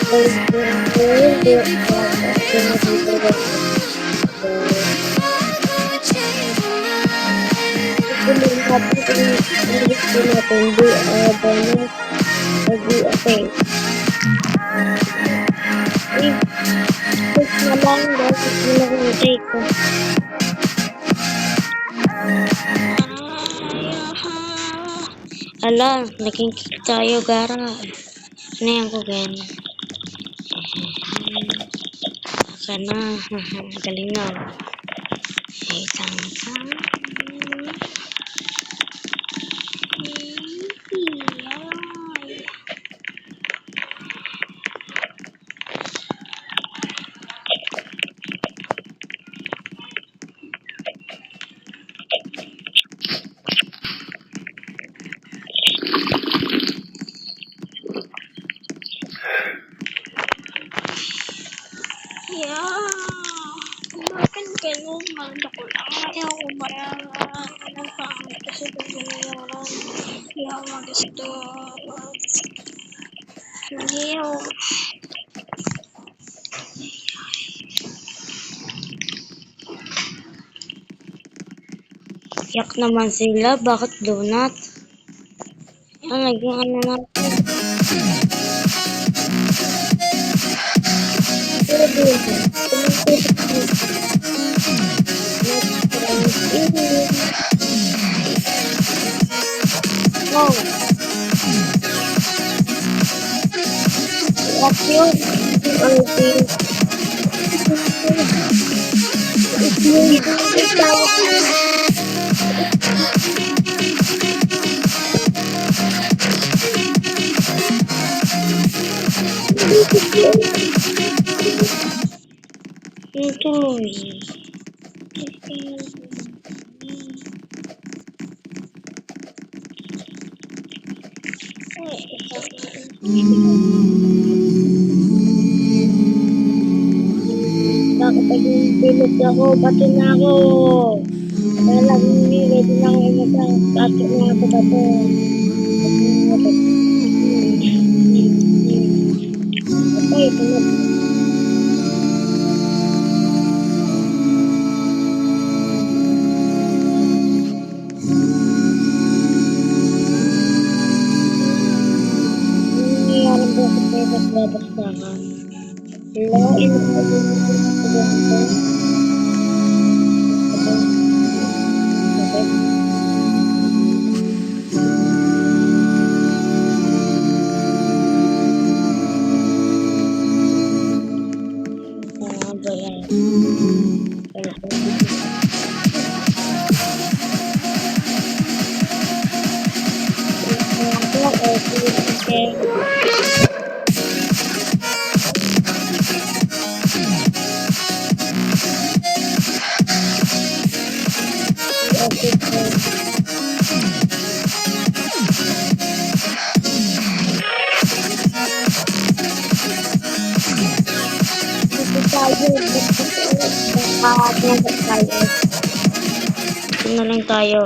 Hindi. Pinag-ibig. Piliin natin kung ang gusto natin. Bonus. Lagi okay. Click na lang. Dahil gusto na kung take ko. Ala, naging kick tayo, Gara. Ano yan ko, Gen? Sana. Galing nga. Hey, tang. Yeah. Bakit ganun? Manda ko lang. Ayaw ko bayaran. Anong pangit kasi kung binayaran. Ayaw mag-gusto. Ayaw. Yak naman sila. Bakit donut? Ang naging ano natin. Wow. What's yun? Tuloy. Bakit naging pilot ako? Bato na ako. Kaya lang hindi. Ready na ako imatang. Bato na ako bato. Okay, sunod. Nangyayarang po sa pwede sa akin. Hello, in-order ko sa na lang tayo.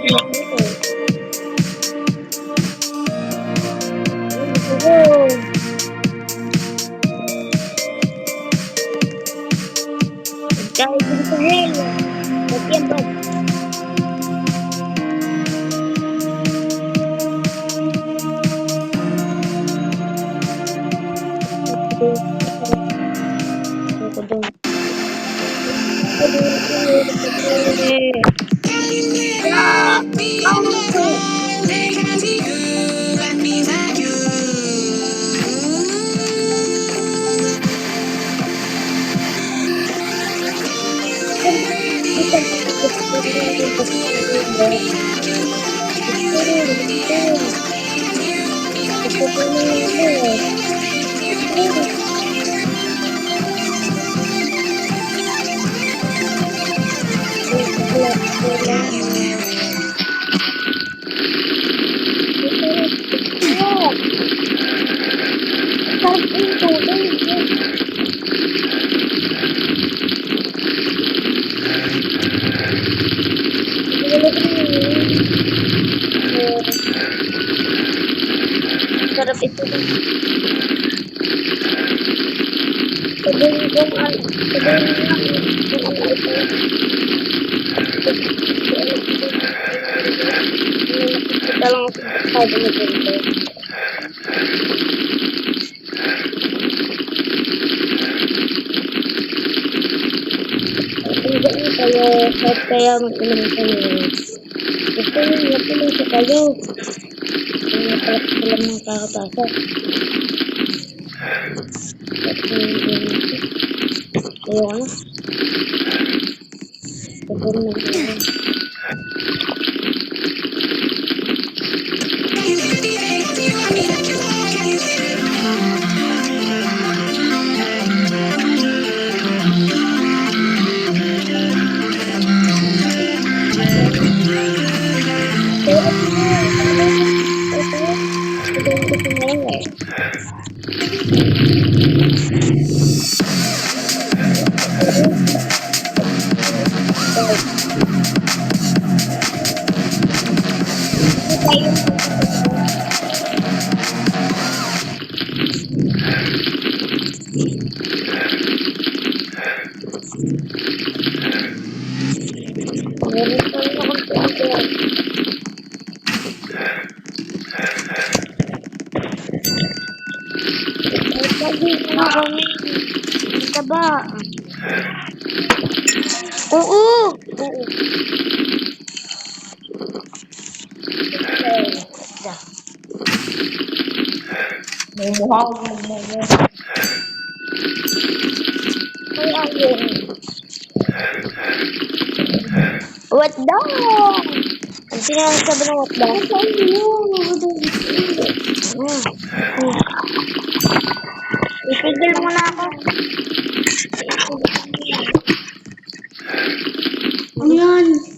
Kahit din sa hell. Ba't yan, ba't? Ako doon. Sarap ito. Sabihin kong ano, sabihin lang kung ano ito. Nakikita lang ako sa sabi ni Pinto. Hindi niyo kayo, kahit kaya mag-inom sa niyo. Gusto niyo, napunin sa kayo. Kung napalak sila mga kakapasok. Ayaw na. Sabihin na kayo. Ba? Oo. Oo. Mumuha ko mo. Ay, ayun. What daw? Ang sinasabi ng what daw? Itigil mo na ako. Ano yan?